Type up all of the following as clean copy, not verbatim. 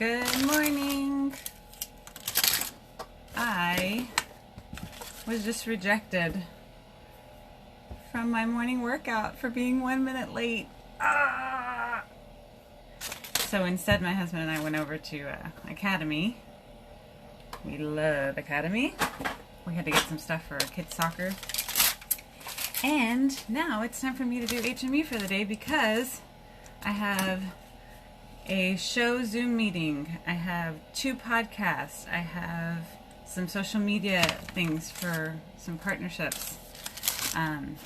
Good morning. I was just rejected from my morning workout for being 1 minute late. So instead, my husband and I went over to Academy. We love Academy. We had to get some stuff for kids' soccer. And now it's time for me to do HMU for the day because I have a show Zoom meeting. I have 2 podcasts. I have some social media things for some partnerships. And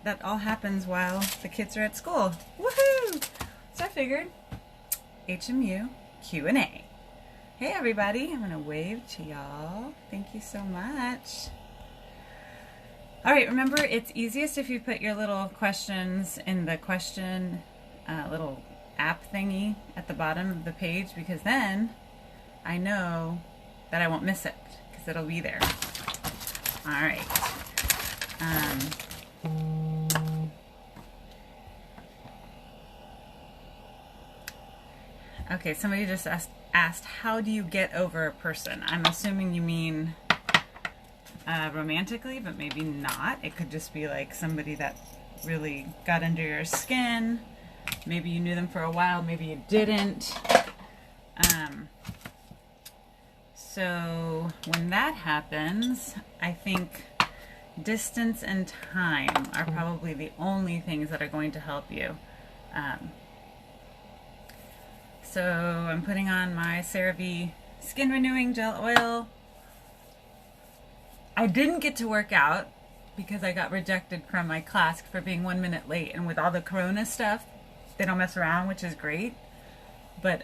that all happens while the kids are at school. Woohoo! So I figured HMU Q&A. Hey everybody, I'm gonna wave to y'all. Thank you so much. All right, remember it's easiest if you put your little questions in the question little app thingy at the bottom of the page, because then I know that I won't miss it because it'll be there. All right. Okay, somebody just asked, how do you get over a person? I'm assuming you mean romantically, but maybe not. It could just be like somebody that really got under your skin. Maybe you knew them for a while, maybe you didn't. So when that happens, I think distance and time are probably the only things that are going to help you. So I'm putting on my CeraVe Skin Renewing Gel Oil. I didn't get to work out because I got rejected from my class for being 1 minute late, and with all the corona stuff, they don't mess around, which is great. But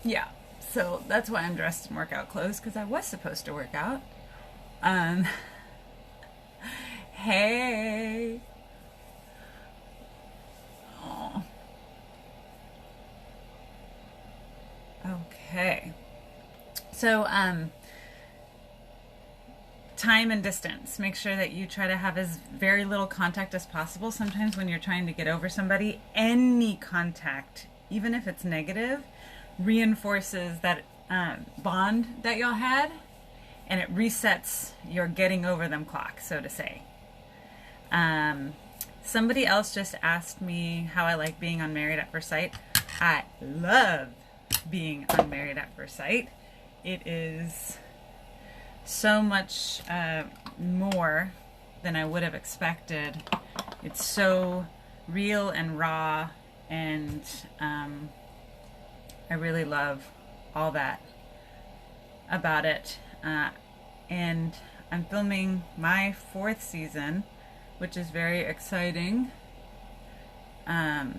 yeah, so that's why I'm dressed in workout clothes, because I was supposed to work out. Hey. Oh. Okay. So time and distance. Make sure that you try to have as very little contact as possible. Sometimes when you're trying to get over somebody, any contact, even if it's negative, reinforces that bond that y'all had, and it resets your getting over them clock, so to say. Somebody else just asked me how I like being on Married at First Sight. I love being on Married at First Sight. It is so much more than I would have expected. It's so real and raw, and I really love all that about it. And I'm filming my 4th season, which is very exciting. But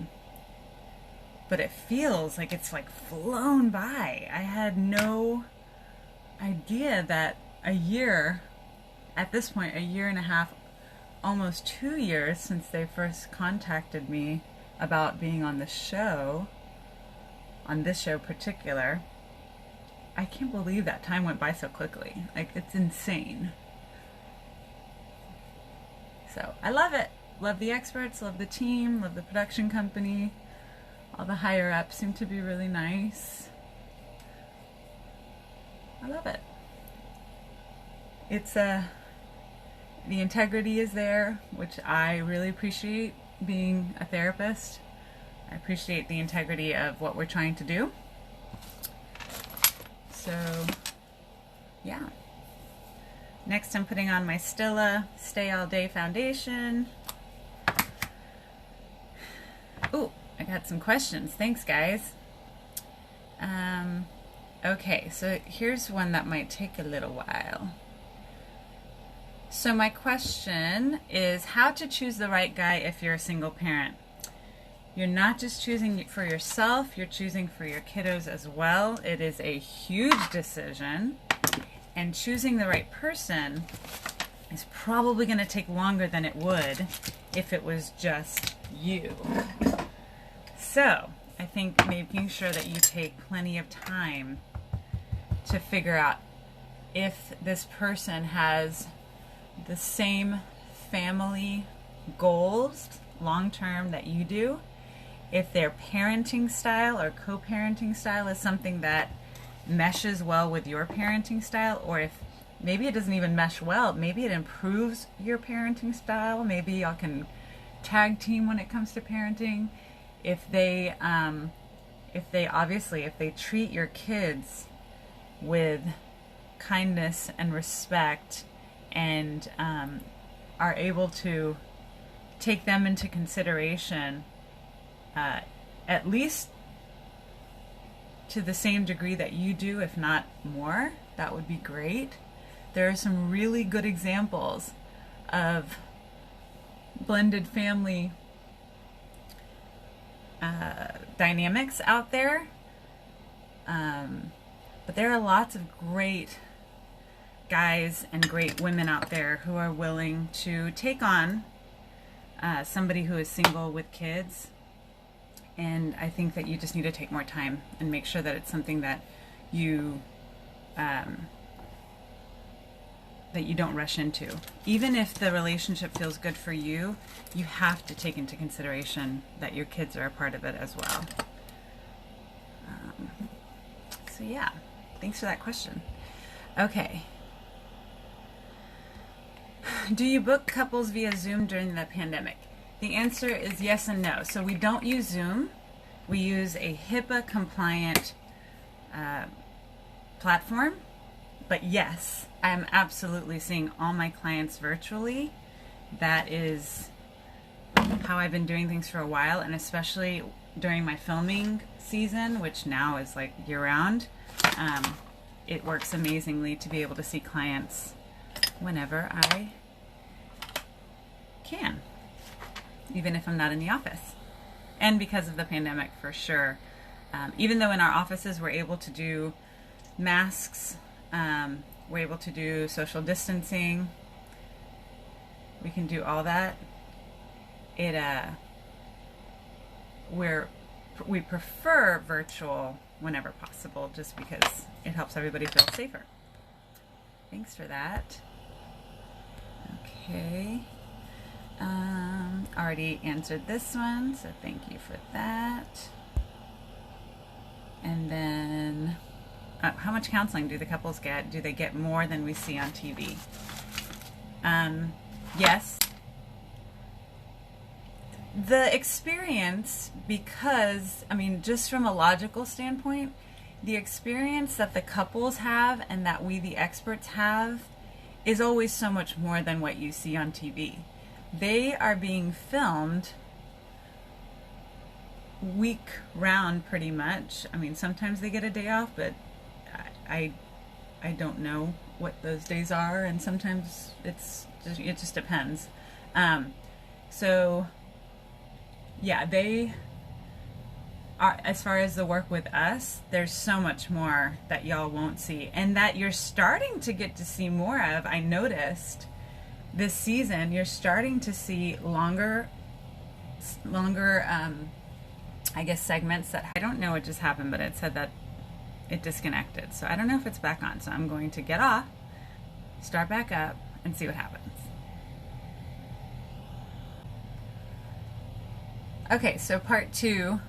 it feels like it's like flown by. I had no idea that a year, at this point, a year and a half, almost 2 years since they first contacted me about being on the show, on this show particular, I can't believe that time went by so quickly. Like, it's insane. So, I love it. Love the experts, love the team, love the production company. All the higher ups seem to be really nice. I love it. It's the integrity is there, which I really appreciate being a therapist. I appreciate the integrity of what we're trying to do. So, yeah. Next, I'm putting on my Stilla Stay All Day foundation. Ooh, I got some questions. Thanks, guys. Okay, so here's one that might take a little while. So my question is how to choose the right guy if you're a single parent. You're not just choosing for yourself, you're choosing for your kiddos as well. It is a huge decision, and choosing the right person is probably going to take longer than it would if it was just you. So I think making sure that you take plenty of time to figure out if this person has the same family goals long term that you do, if their parenting style or co-parenting style is something that meshes well with your parenting style, or if maybe it doesn't even mesh well, maybe it improves your parenting style. Maybe y'all can tag team when it comes to parenting. If they treat your kids with kindness and respect, and are able to take them into consideration, at least to the same degree that you do, if not more, that would be great. There are some really good examples of blended family dynamics out there. But there are lots of great guys and great women out there who are willing to take on somebody who is single with kids. And I think that you just need to take more time and make sure that it's something that you don't rush into. Even if the relationship feels good for you, you have to take into consideration that your kids are a part of it as well. So yeah, thanks for that question. Okay. Do you book couples via Zoom during the pandemic? The answer is yes and no. So we don't use Zoom. We use a HIPAA compliant platform. But yes, I am absolutely seeing all my clients virtually. That is how I've been doing things for a while, and especially during my filming season, which now is like year-round. It works amazingly to be able to see clients whenever I can, even if I'm not in the office. And because of the pandemic, for sure. Even though in our offices we're able to do masks, we're able to do social distancing, we can do all that. We prefer virtual whenever possible, just because it helps everybody feel safer. Thanks for that. Okay. Already answered this one, so thank you for that. And then, how much counseling do the couples get? Do they get more than we see on TV? Yes. The experience, because, just from a logical standpoint, the experience that the couples have and that we, the experts, have is always so much more than what you see on TV. They are being filmed week round pretty much. Sometimes they get a day off, but I don't know what those days are, and sometimes it just depends. So yeah, they are, as far as the work with us, there's so much more that y'all won't see, and that you're starting to get to see more of. I noticed this season you're starting to see longer I guess segments that, I don't know what just happened, but it said that it disconnected. So I don't know if it's back on. So I'm going to get off, start back up, and see what happens. Okay, so part 2,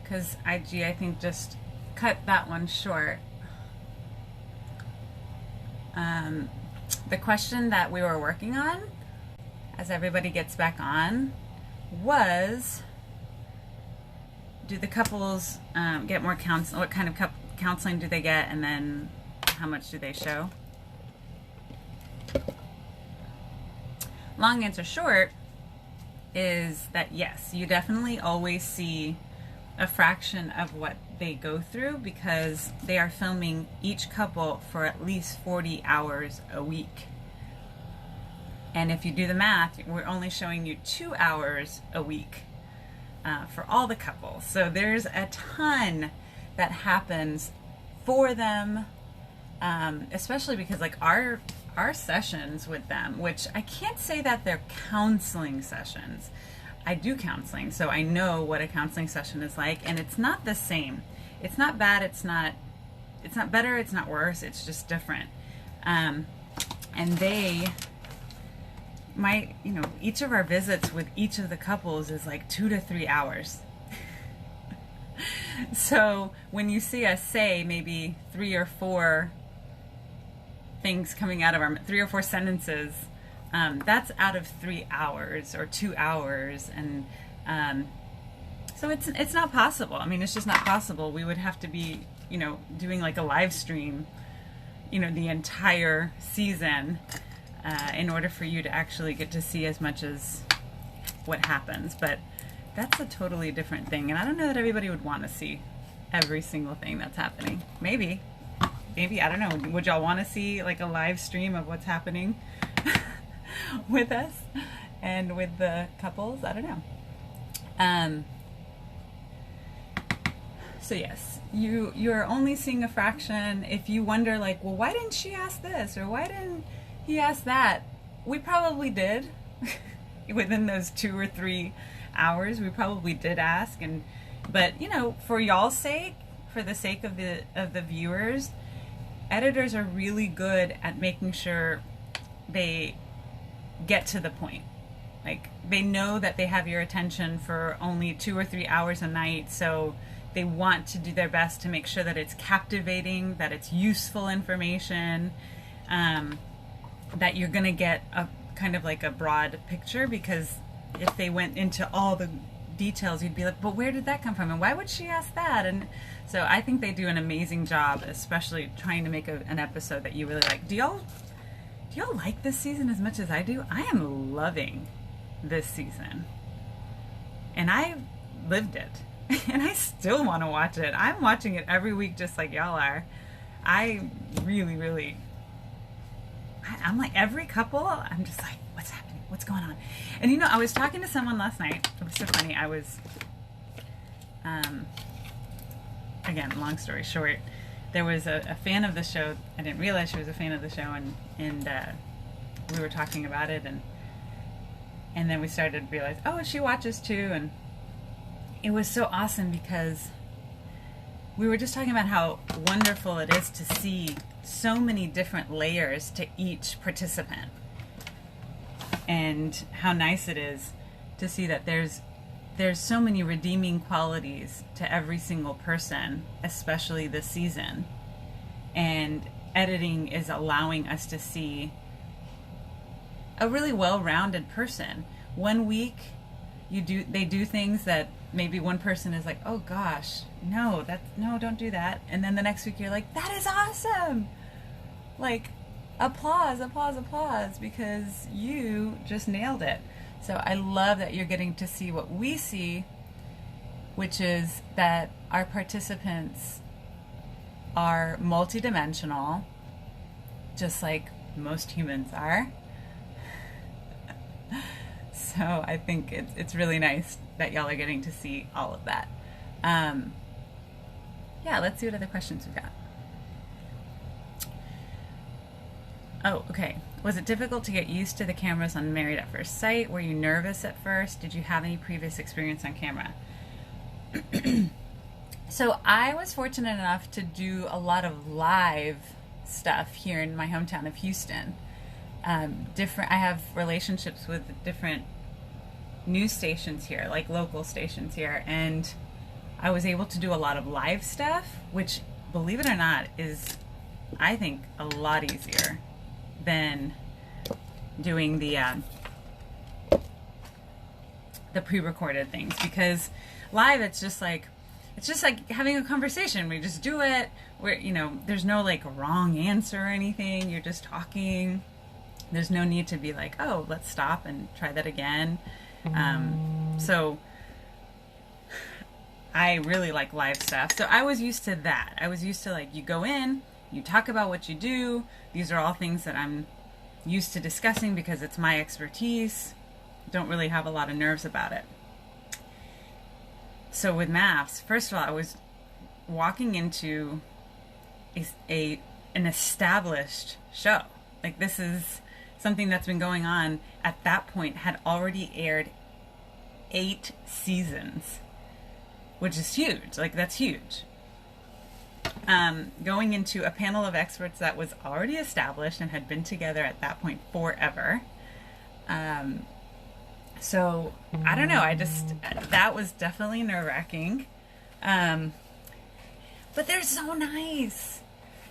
because IG, I think, just cut that one short. The question that we were working on, as everybody gets back on, was, do the couples get more counseling? What kind of counseling do they get, and then how much do they show? Long answer short is that yes, you definitely always see a fraction of what they go through, because they are filming each couple for at least 40 hours a week. And if you do the math, we're only showing you 2 hours a week for all the couples. So there's a ton that happens for them, especially because like our sessions with them, which I can't say that they're counseling sessions. I do counseling, so I know what a counseling session is like, and it's not the same. It's not bad, it's not better, it's not worse, it's just different. And each of our visits with each of the couples is like 2 to 3 hours. So when you see us say maybe 3 or 4 things coming out of our 3 or 4 sentences, that's out of 3 hours or 2 hours, and so it's not possible. I mean, it's just not possible. We would have to be, doing like a live stream, the entire season, in order for you to actually get to see as much as what happens. But that's a totally different thing, and I don't know that everybody would want to see every single thing that's happening. Maybe, I don't know. Would y'all want to see like a live stream of what's happening with us and with the couples? I don't know. So yes, you're only seeing a fraction. If you wonder like, well, why didn't she ask this, or why didn't he ask that? We probably did. Within those 2 or 3 hours, we probably did ask, but for y'all's sake, for the sake of the viewers, editors are really good at making sure they get to the point. Like, they know that they have your attention for only 2 or 3 hours a night, so they want to do their best to make sure that it's captivating, that it's useful information, that you're going to get a kind of like a broad picture, because if they went into all the details, you'd be like, but where did that come from? And why would she ask that? And so I think they do an amazing job, especially trying to make an episode that you really like. Do y'all like this season as much as I do? I am loving this season. And I lived it. And I still want to watch it. I'm watching it every week just like y'all are. I really, really... I'm like, every couple, I'm just like, what's happening? What's going on? And I was talking to someone last night. It was so funny. I was, again, long story short, there was a fan of the show. I didn't realize she was a fan of the show, and we were talking about it, and then we started to realize, oh, she watches too, and it was so awesome because we were just talking about how wonderful it is to see so many different layers to each participant, and how nice it is to see that there's so many redeeming qualities to every single person, especially this season. And editing is allowing us to see a really well-rounded person. One week they do things that maybe one person is like, oh gosh, no, don't do that. And then the next week you're like, that is awesome. Like, applause, because you just nailed it. So I love that you're getting to see what we see, which is that our participants are multidimensional, just like most humans are. So I think it's really nice that y'all are getting to see all of that. Yeah, let's see what other questions we've got. Oh, okay. Was it difficult to get used to the cameras on Married at First Sight? Were you nervous at first? Did you have any previous experience on camera? So I was fortunate enough to do a lot of live stuff here in my hometown of Houston. I have relationships with different news stations here, like local stations here, and I was able to do a lot of live stuff, which, believe it or not, is, I think, a lot easier than doing the pre-recorded things, because live it's just like having a conversation. We just do it. There's no like wrong answer or anything. You're just talking. There's no need to be like, oh, let's stop and try that again. So I really like live stuff. So I was used to that. I was used to, like, you go in, you talk about what you do. These are all things that I'm used to discussing because it's my expertise. Don't really have a lot of nerves about it. So with maps, first of all, I was walking into an established show. Like, this is something that's been going on at that point, had already aired 8 seasons, which is huge. Like, that's huge. Going into a panel of experts that was already established and had been together at that point forever. So I don't know. That was definitely nerve-wracking. But they're so nice.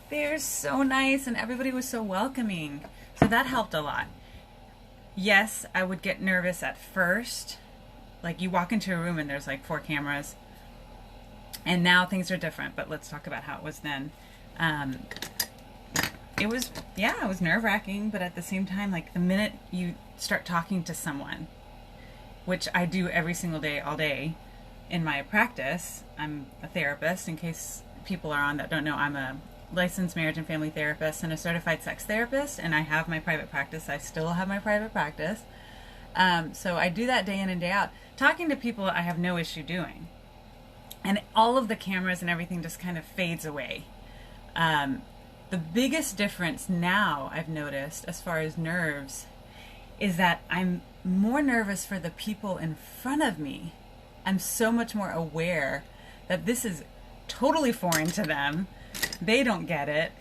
They're so nice, and everybody was so welcoming. So that helped a lot. Yes, I would get nervous at first. Like, you walk into a room and there's like 4 cameras. And now things are different, but let's talk about how it was then. It was nerve-wracking, but at the same time, like, the minute you start talking to someone, which I do every single day, all day, in my practice. I'm a therapist, in case people are on that don't know. I'm a licensed marriage and family therapist and a certified sex therapist, and I have my private practice. I still have my private practice. So I do that day in and day out. Talking to people I have no issue doing. And all of the cameras and everything just kind of fades away. The biggest difference now I've noticed as far as nerves is that I'm more nervous for the people in front of me. I'm so much more aware that this is totally foreign to them. They don't get it.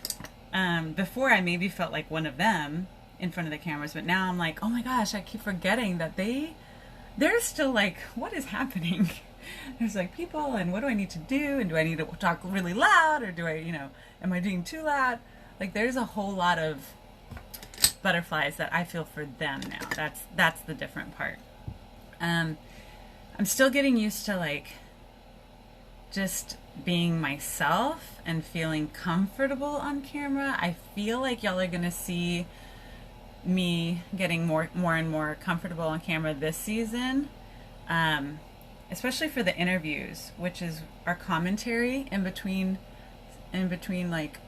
Before I maybe felt like one of them in front of the cameras, but now I'm like, oh my gosh, I keep forgetting that they're still like, what is happening? There's like people, and what do I need to do? And do I need to talk really loud, or do I, am I being too loud? Like, there's a whole lot of butterflies that I feel for them now. That's the different part. I'm still getting used to like just being myself and feeling comfortable on camera. I feel like y'all are gonna see me getting more and more comfortable on camera this season, especially for the interviews, which is our commentary in between like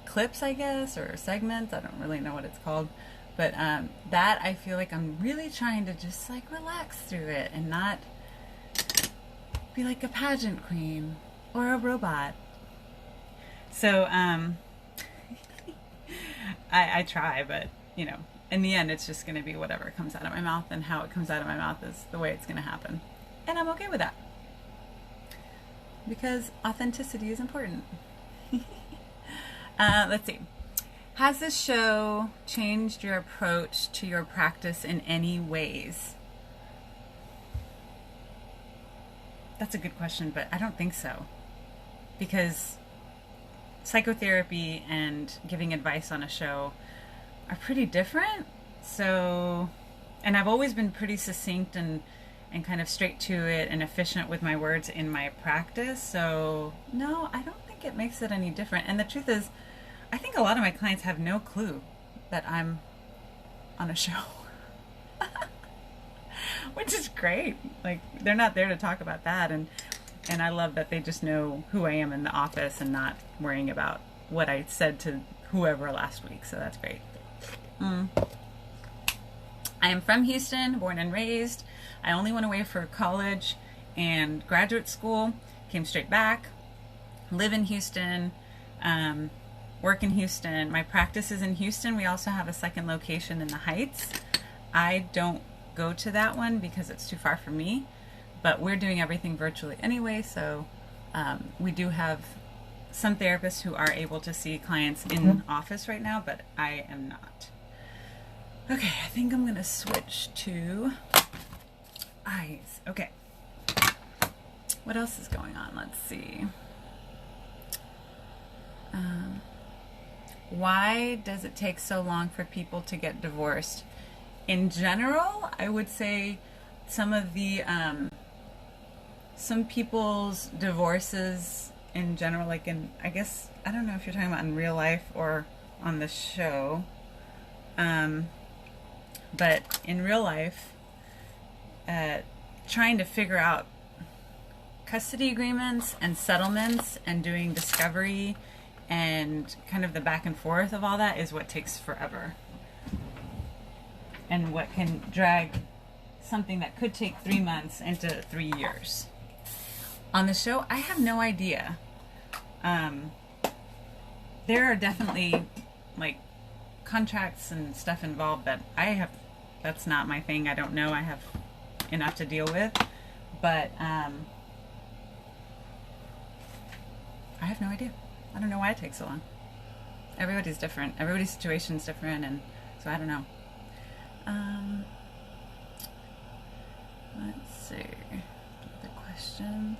clips, I guess, or segments. I don't really know what it's called, but that I feel like I'm really trying to just like relax through it and not be like a pageant queen or a robot. So I try, but in the end it's just going to be whatever comes out of my mouth, and how it comes out of my mouth is the way it's going to happen, and I'm okay with that because authenticity is important. Let's see. Has this show changed your approach to your practice in any ways? That's a good question, but I don't think so. Because psychotherapy and giving advice on a show are pretty different. So, and I've always been pretty succinct and kind of straight to it and efficient with my words in my practice. So, no, I don't think it makes it any different. And the truth is, I think a lot of my clients have no clue that I'm on a show. Which is great. Like, they're not there to talk about that, and I love that they just know who I am in the office and not worrying about what I said to whoever last week. So that's great. I am from Houston, born and raised. I only went away for college and graduate school, came straight back, live in Houston, work in Houston. My practice is in Houston. We also have a second location in the Heights. I don't go to that one because it's too far for me, but we're doing everything virtually anyway, so we do have some therapists who are able to see clients in office right now, but I am not. Okay, I think I'm gonna switch to eyes. Okay, what else is going on? Let's see. Why does it take so long for people to get divorced? In general, I would say some of the, some people's divorces in general, like I guess, I don't know if you're talking about in real life or on the show, but in real life, trying to figure out custody agreements and settlements and doing discovery and kind of the back and forth of all that is what takes forever. And what can drag something that could take 3 months into 3 years. On the show, I have no idea. There are definitely like contracts and stuff involved that that's not my thing. I don't know. I have enough to deal with, but I have no idea. I don't know why it takes so long. Everybody's different. Everybody's situation's different, and so I don't know. Let's see. The questions.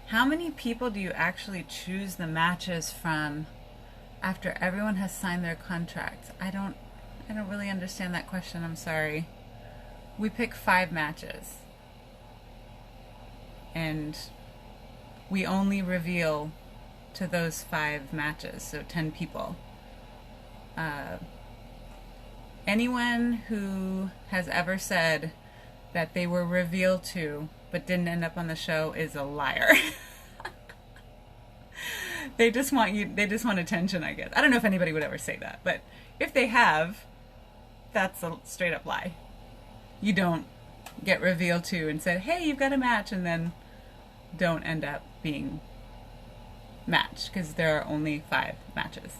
How many people do you actually choose the matches from after everyone has signed their contracts? I don't really understand that question. I'm sorry. We pick 5 matches. And we only reveal to those 5 matches, so 10 people. Anyone who has ever said that they were revealed to but didn't end up on the show is a liar. They just want attention, I guess. I don't know if anybody would ever say that, but if they have, that's a straight up lie. You don't get revealed to and said, hey, you've got a match, and then don't end up being matched, because there are only 5 matches.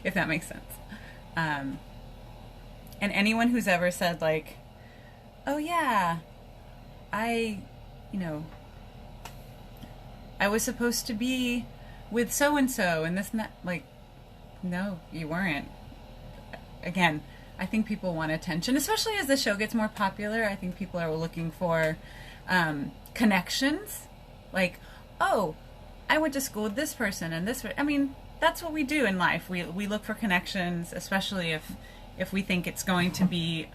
If that makes sense. And anyone who's ever said, like, oh yeah, I was supposed to be with so-and-so and this and that, like, no, you weren't. Again, I think people want attention, especially as the show gets more popular. I think people are looking for connections. Like, oh, I went to school with this person and this. I mean, that's what we do in life. We look for connections, especially if we think it's going to be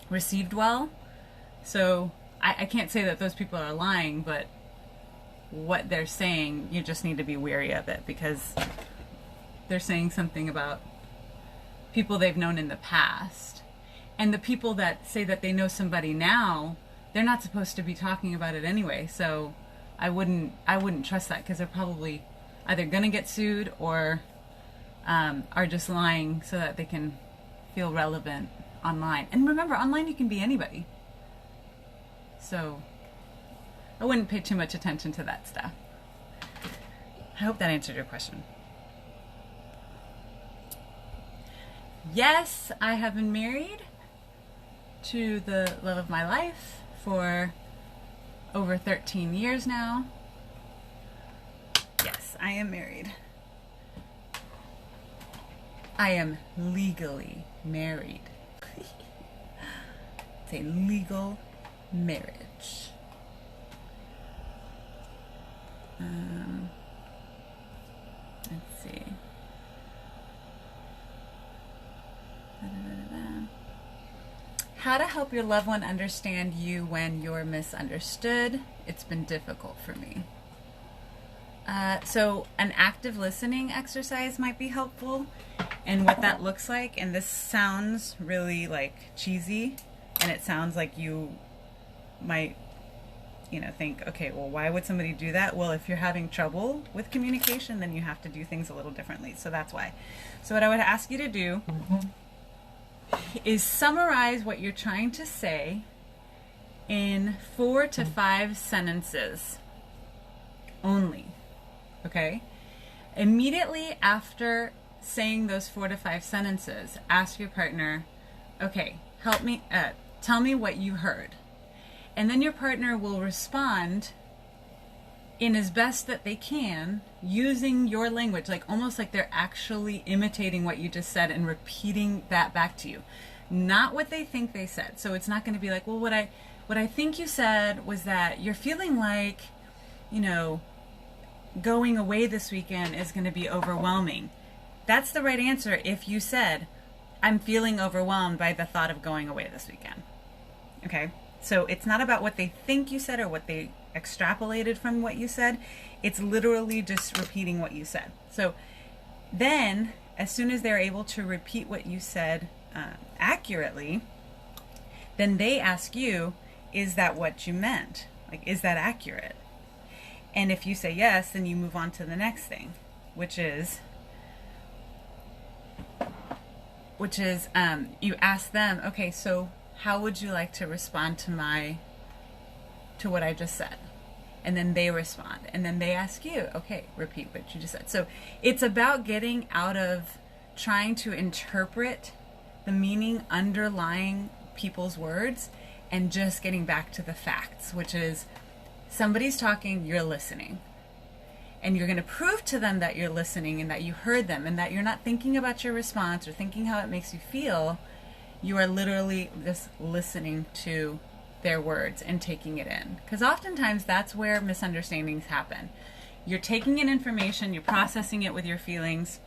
received well. So I can't say that those people are lying, but what they're saying, you just need to be wary of it, because they're saying something about people they've known in the past. And the people that say that they know somebody now, they're not supposed to be talking about it anyway. So I wouldn't trust that, because they're probably either going to get sued or are just lying so that they can feel relevant online. And remember, online you can be anybody. So I wouldn't pay too much attention to that stuff. I hope that answered your question. Yes, I have been married to the love of my life for over 13 years now. Yes, I am married. I am legally married. It's a legal marriage. Let's see. How to help your loved one understand you when you're misunderstood. It's been difficult for me. So an active listening exercise might be helpful. And what that looks like, and this sounds really like cheesy, and it sounds like you might think, okay, well, why would somebody do that? Well, if you're having trouble with communication, then you have to do things a little differently. So that's why. So what I would ask you to do is summarize what you're trying to say in 4 to 5 sentences only. Okay? Immediately after saying those 4 to 5 sentences, ask your partner, okay, help me, tell me what you heard. And then your partner will respond in as best that they can using your language, like almost like they're actually imitating what you just said and repeating that back to you. Not what they think they said. So it's not going to be like, well, what I think you said was that you're feeling like, going away this weekend is going to be overwhelming. That's the right answer if you said, I'm feeling overwhelmed by the thought of going away this weekend. Okay? So it's not about what they think you said or what they extrapolated from what you said. It's literally just repeating what you said. So then, as soon as they're able to repeat what you said accurately, then they ask you, is that what you meant? Like, is that accurate? And if you say yes, then you move on to the next thing, which is you ask them, okay, so how would you like to respond to what I just said? And then they respond. And then they ask you, okay, repeat what you just said. So it's about getting out of trying to interpret the meaning underlying people's words and just getting back to the facts, which is somebody's talking, you're listening. and you're going to prove to them that you're listening and that you heard them and that you're not thinking about your response or thinking how it makes you feel, you are literally just listening to their words and taking it in. Because oftentimes that's where misunderstandings happen. You're taking in information, you're processing it with your feelings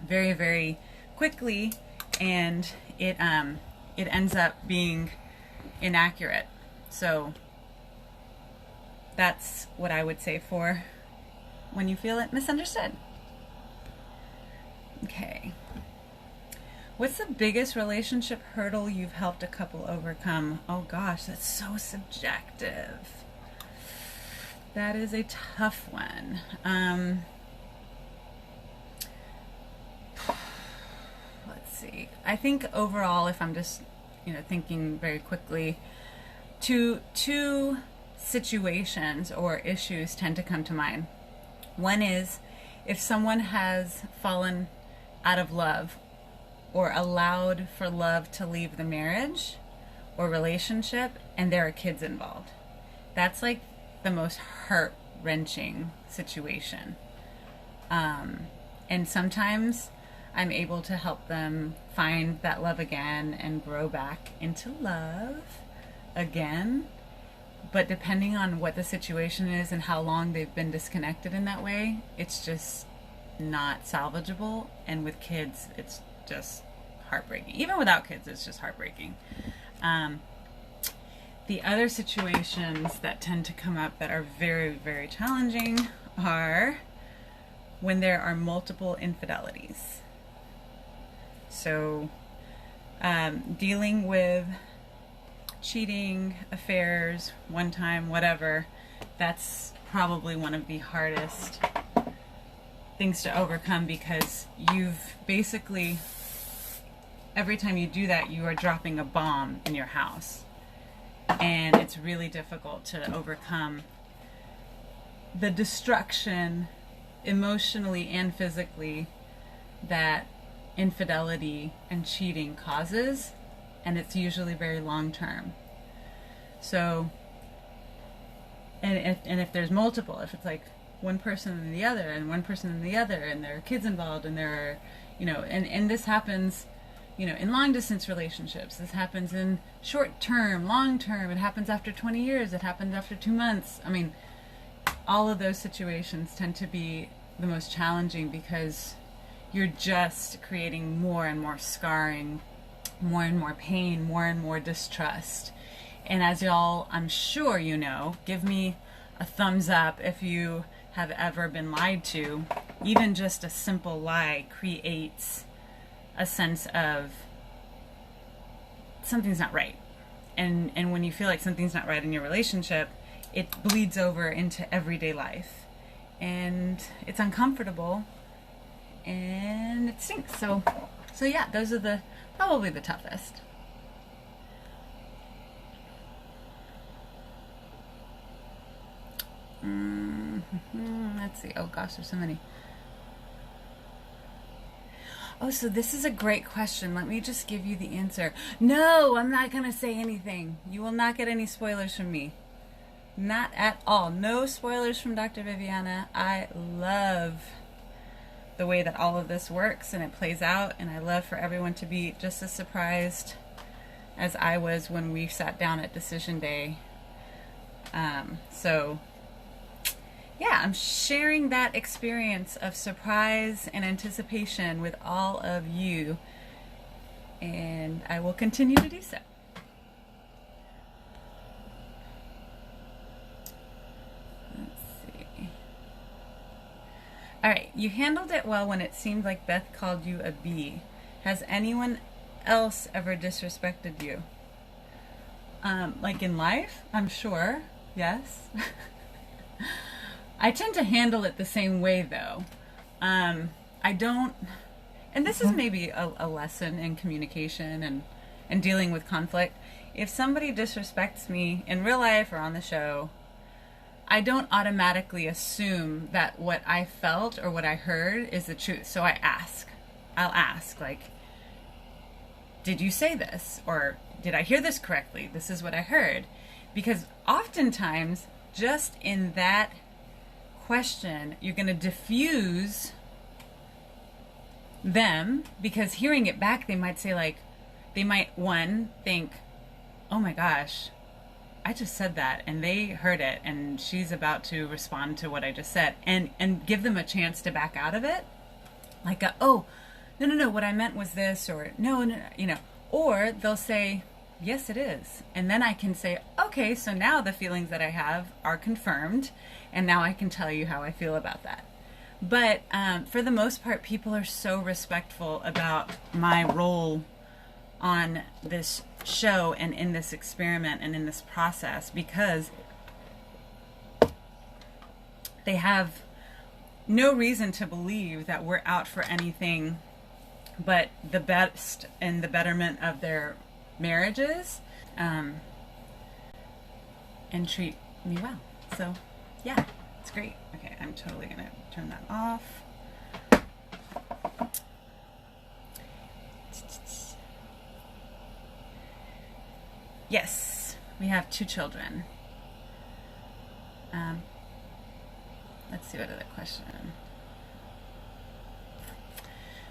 very, very quickly, and it ends up being inaccurate. So that's what I would say for when you feel it misunderstood. Okay. What's the biggest relationship hurdle you've helped a couple overcome? Oh gosh, that's so subjective. That is a tough one. Let's see. I think overall, if I'm just, thinking very quickly, two situations or issues tend to come to mind. One is if someone has fallen out of love or allowed for love to leave the marriage or relationship and there are kids involved. That's like the most heart-wrenching situation. And sometimes I'm able to help them find that love again and grow back into love again. But depending on what the situation is and how long they've been disconnected in that way, it's just not salvageable. And with kids, it's just heartbreaking. Even without kids, it's just heartbreaking. The other situations that tend to come up that are very, very challenging are when there are multiple infidelities. So dealing with cheating, affairs, one time, whatever, that's probably one of the hardest things to overcome, because you've basically, every time you do that, you are dropping a bomb in your house. And it's really difficult to overcome the destruction, emotionally and physically, that infidelity and cheating causes. And it's usually very long term. So, and if there's multiple, if it's like one person and the other, and one person and the other, and there are kids involved, and there are, and this happens, in long distance relationships. This happens in short term, long term. It happens after 20 years. It happens after 2 months. I mean, all of those situations tend to be the most challenging, because you're just creating more and more scarring, more and more pain, more and more distrust. And as y'all, I'm sure give me a thumbs up if you have ever been lied to. Even just a simple lie creates a sense of something's not right. And when you feel like something's not right in your relationship, it bleeds over into everyday life. And it's uncomfortable and it stinks. So yeah, those are probably the toughest. Let's see. Oh gosh, there's so many. Oh, so this is a great question. Let me just give you the answer. No, I'm not going to say anything. You will not get any spoilers from me. Not at all. No spoilers from Dr. Viviana. I love the way that all of this works and it plays out, and I love for everyone to be just as surprised as I was when we sat down at decision day. So yeah, I'm sharing that experience of surprise and anticipation with all of you, and I will continue to do so. All right, you handled it well when it seemed like Beth called you a bee. Has anyone else ever disrespected you? Like in life? I'm sure, yes. I tend to handle it the same way, though. I don't, and this is maybe a lesson in communication and dealing with conflict. If somebody disrespects me in real life or on the show, I don't automatically assume that what I felt or what I heard is the truth. So I'll ask, like, did you say this? Or did I hear this correctly? This is what I heard. Because oftentimes, just in that question, you're going to diffuse them, because hearing it back, they might say, like, they might, one, think, oh my gosh, I just said that and they heard it and she's about to respond to what I just said, and give them a chance to back out of it. Like, oh, no, what I meant was this, or no, or they'll say, yes, it is. And then I can say, okay, so now the feelings that I have are confirmed, and now I can tell you how I feel about that. But for the most part, people are so respectful about my role on this show and in this experiment and in this process, because they have no reason to believe that we're out for anything but the best and the betterment of their marriages, and treat me well. So yeah, it's great. Okay, I'm totally gonna turn that off. Yes, we have 2 children. Let's see, what other question?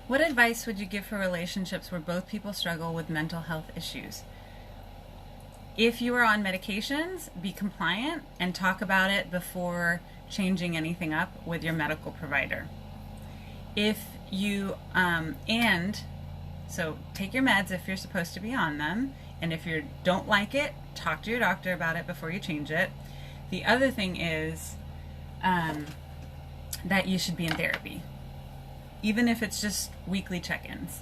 What advice would you give for relationships where both people struggle with mental health issues? If you are on medications, be compliant and talk about it before changing anything up with your medical provider. If you, so take your meds if you're supposed to be on them. And if you don't like it, talk to your doctor about it before you change it. The other thing is that you should be in therapy, even if it's just weekly check-ins.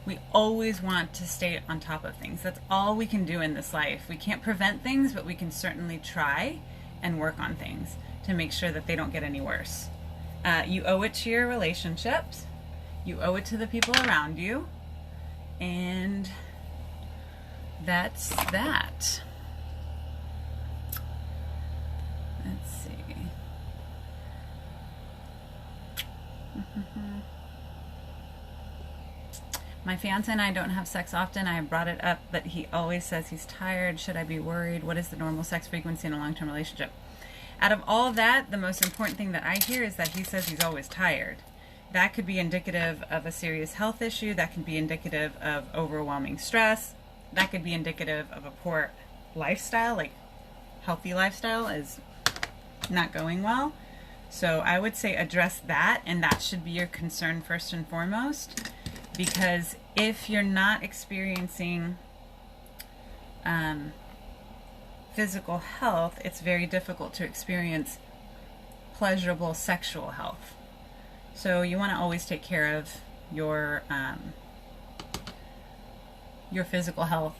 We always want to stay on top of things. That's all we can do in this life. We can't prevent things, but we can certainly try and work on things to make sure that they don't get any worse. You owe it to your relationships. You owe it to the people around you. And that's that. Let's see. My fiance and I don't have sex often. I have brought it up, but he always says he's tired. Should I be worried? What is the normal sex frequency in a long-term relationship? Out of all of that, the most important thing that I hear is that he says he's always tired. That could be indicative of a serious health issue. That can be indicative of overwhelming stress. That could be indicative of a poor lifestyle, like healthy lifestyle is not going well. So I would say address that, and that should be your concern first and foremost, because if you're not experiencing physical health, it's very difficult to experience pleasurable sexual health. So you want to always take care of your physical health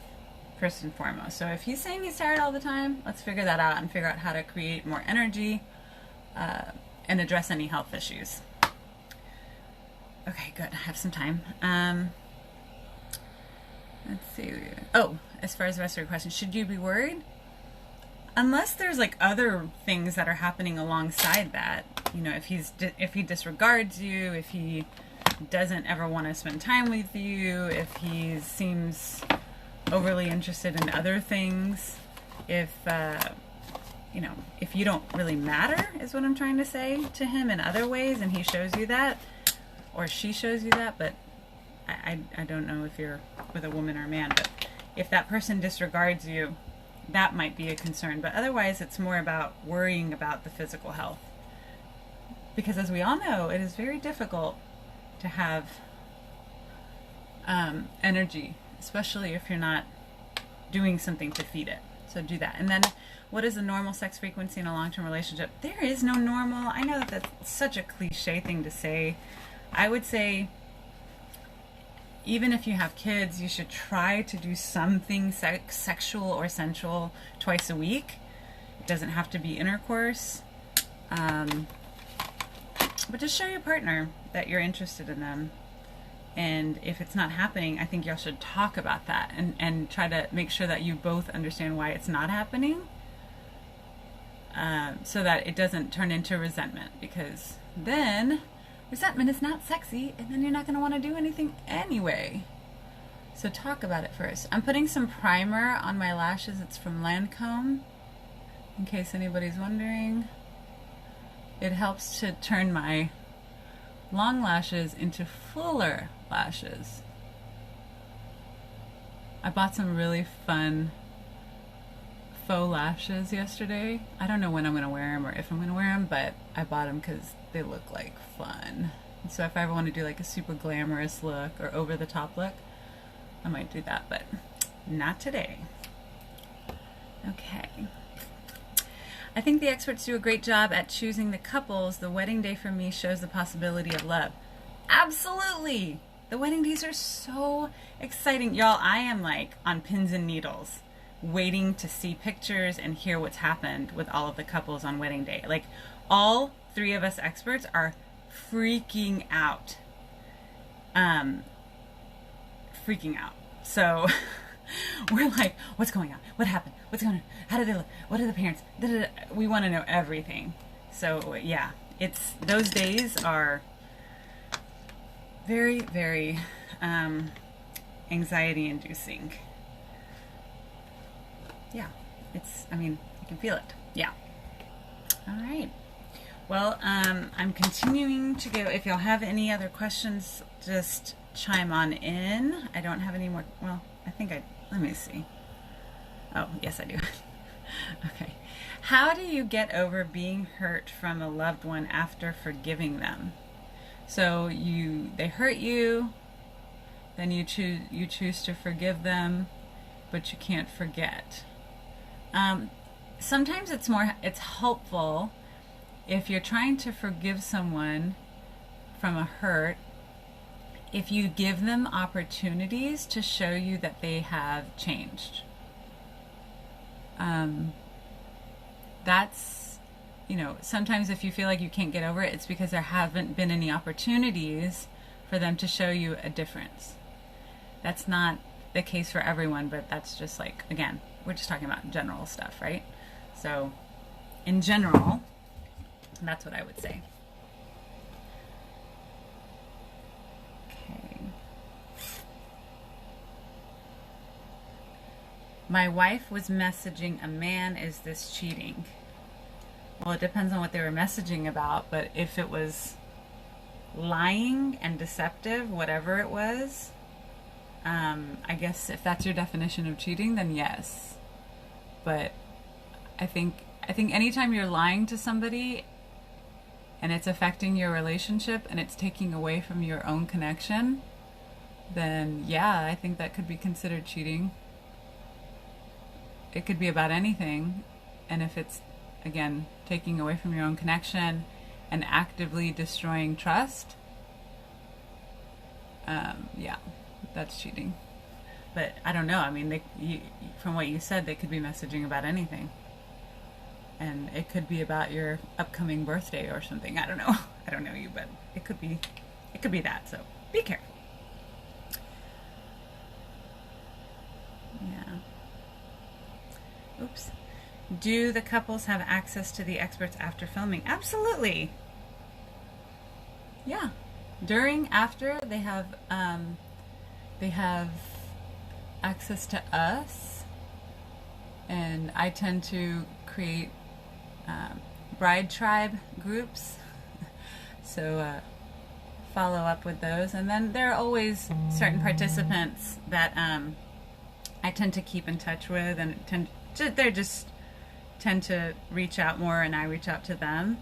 first and foremost. So if he's saying he's tired all the time, let's figure that out and figure out how to create more energy and address any health issues. Okay, good. I have some time. Let's see. Oh, as far as the rest of your question, should you be worried? Unless there's like other things that are happening alongside that, you know, if he disregards you, if he doesn't ever want to spend time with you, if he seems overly interested in other things, if if you don't really matter, is what I'm trying to say to him in other ways, and he shows you that, or she shows you that, but I don't know if you're with a woman or a man, but if that person disregards you, that might be a concern. But otherwise, it's more about worrying about the physical health. Because as we all know, it is very difficult to have energy, especially if you're not doing something to feed it. So do that. And then, what is the normal sex frequency in a long-term relationship? There is no normal. I know that that's such a cliche thing to say. I would say, even if you have kids, you should try to do something sexual or sensual twice a week. It doesn't have to be intercourse. But just show your partner that you're interested in them. And if it's not happening, I think y'all should talk about that and try to make sure that you both understand why it's not happening, so that it doesn't turn into resentment, because then resentment is not sexy, and then you're not going to want to do anything anyway. So talk about it first. I'm putting some primer on my lashes. It's from Lancome, in case anybody's wondering. it helps to turn my long lashes into fuller lashes. I bought some really fun faux lashes yesterday. I don't know when I'm going to wear them or if I'm going to wear them, but I bought them because they look like fun. And so if I ever want to do like a super glamorous look or over the top look, I might do that, but not today. Okay. I think the experts do a great job at choosing the couples. The wedding day for me shows the possibility of love. Absolutely! The wedding days are so exciting. Y'all, I am like on pins and needles waiting to see pictures and hear what's happened with all of the couples on wedding day. Like, all three of us experts are freaking out. So we're like, what's going on? What happened? What's going on? How do they look? What are the parents? Da-da-da. We want to know everything. So yeah, it's, those days are very, very anxiety inducing. Yeah, it's, I mean, you can feel it. Yeah. All right. Well, I'm continuing to go. If y'all have any other questions, just chime on in. I don't have any more. Well, I think let me see. Oh, yes, I do. Okay. How do you get over being hurt from a loved one after forgiving them? So they hurt you, then you choose to forgive them, but you can't forget. Sometimes it's helpful if you're trying to forgive someone from a hurt, if you give them opportunities to show you that they have changed. That's, sometimes if you feel like you can't get over it, it's because there haven't been any opportunities for them to show you a difference. That's not the case for everyone, but that's just like, again, we're just talking about general stuff, right? So, in general, that's what I would say. Okay. My wife was messaging a man, is this cheating? Well, it depends on what they were messaging about, but if it was lying and deceptive, whatever it was, I guess if that's your definition of cheating, then yes. But I think anytime you're lying to somebody and it's affecting your relationship and it's taking away from your own connection, then yeah, I think that could be considered cheating. It could be about anything, and if it's, again, taking away from your own connection and actively destroying trust, yeah, that's cheating. But I don't know. I mean, from what you said, they could be messaging about anything. And it could be about your upcoming birthday or something. I don't know. I don't know you, but it could be that. So be careful. Yeah. Oops. Do the couples have access to the experts after filming? Absolutely. Yeah. During, after, they have access to us, and I tend to create bride tribe groups, so follow up with those, and then there are always certain participants that I tend to keep in touch with, and they just tend to reach out more, and I reach out to them.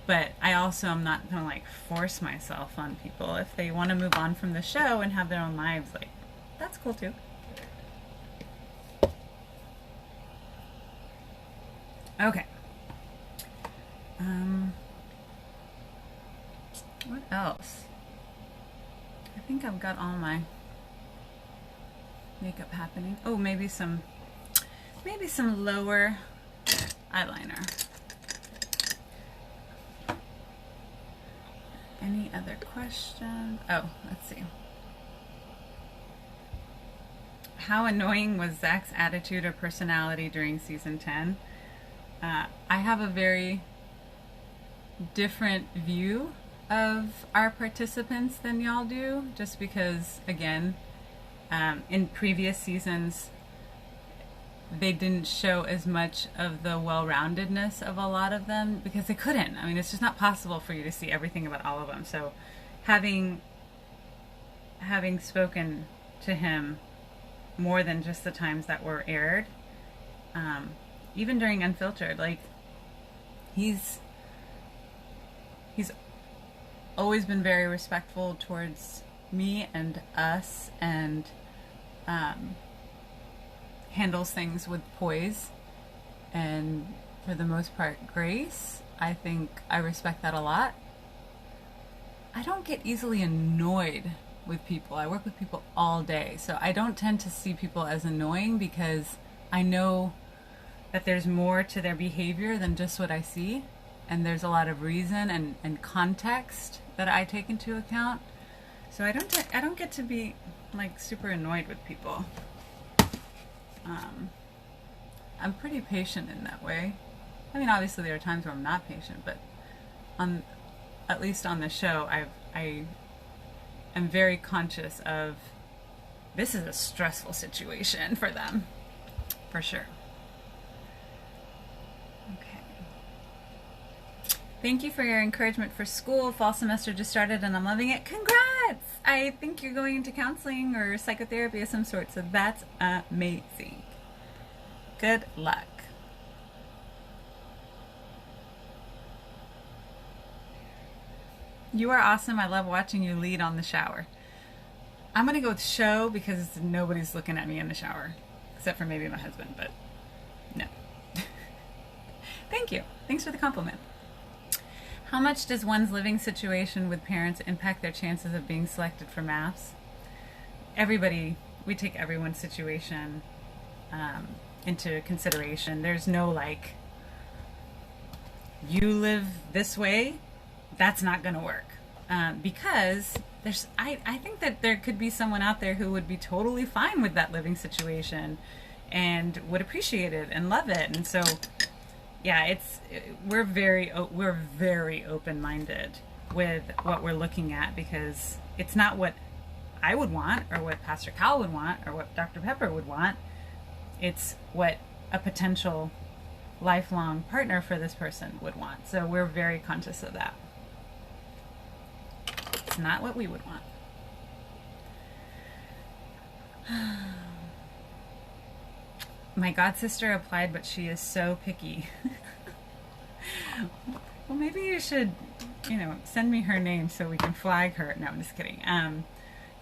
But I also am not going to like force myself on people. If they want to move on from the show and have their own lives, like, that's cool too. Okay. What else? I think I've got all my makeup happening. Oh, maybe some lower eyeliner. Any other questions? Oh, let's see. How annoying was Zach's attitude or personality during season 10? I have a very different view of our participants than y'all do, just because, again, in previous seasons, they didn't show as much of the well-roundedness of a lot of them because they couldn't. I mean, it's just not possible for you to see everything about all of them. So having spoken to him more than just the times that were aired, even during Unfiltered, like he's always been very respectful towards me and us, and handles things with poise and for the most part grace. I think I respect that a lot. I don't get easily annoyed with people. I work with people all day, so I don't tend to see people as annoying because I know that there's more to their behavior than just what I see, and there's a lot of reason and context that I take into account. So I don't get to be like super annoyed with people. I'm pretty patient in that way. I mean, obviously there are times where I'm not patient, but at least on the show, I am very conscious of this is a stressful situation for them, for sure. Okay. Thank you for your encouragement for school. Fall semester just started and I'm loving it. Congrats! I think you're going into counseling or psychotherapy of some sort, so that's amazing. Good luck. You are awesome. I love watching you lead on the shower. I'm going to go with show because nobody's looking at me in the shower, except for maybe my husband, but no. Thank you. Thanks for the compliment. How much does one's living situation with parents impact their chances of being selected for maths? We take everyone's situation into consideration. There's no like, you live this way, that's not going to work. Because I think that there could be someone out there who would be totally fine with that living situation and would appreciate it and love it. And so, yeah, we're very open-minded with what we're looking at, because it's not what I would want or what Pastor Cal would want or what Dr. Pepper would want. It's what a potential lifelong partner for this person would want. So we're very conscious of that. It's not what we would want. My god sister applied, but she is so picky. Well, maybe you should, send me her name so we can flag her. No, I'm just kidding.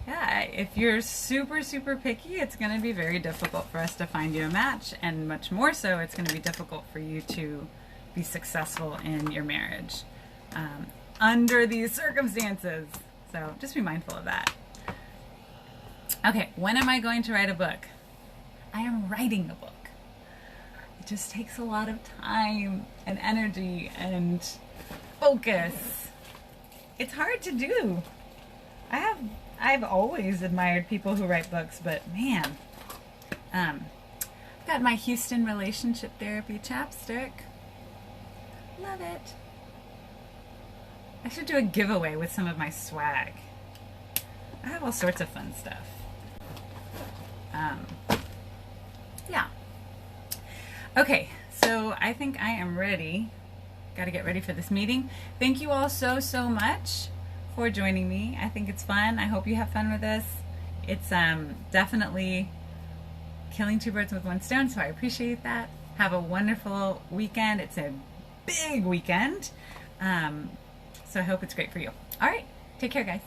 Yeah, if you're super, super picky, it's going to be very difficult for us to find you a match, and much more so, it's going to be difficult for you to be successful in your marriage under these circumstances. So just be mindful of that. Okay, when am I going to write a book? I am writing a book. It just takes a lot of time and energy and focus. It's hard to do. I've always admired people who write books, but man, I've got my Houston relationship therapy chapstick. Love it. I should do a giveaway with some of my swag. I have all sorts of fun stuff. Yeah. Okay, so I think I am ready. Got to get ready for this meeting. Thank you all so, so much for joining me. I think it's fun. I hope you have fun with this. It's definitely killing two birds with one stone, so I appreciate that. Have a wonderful weekend. It's a big weekend. So I hope it's great for you. All right, take care, guys.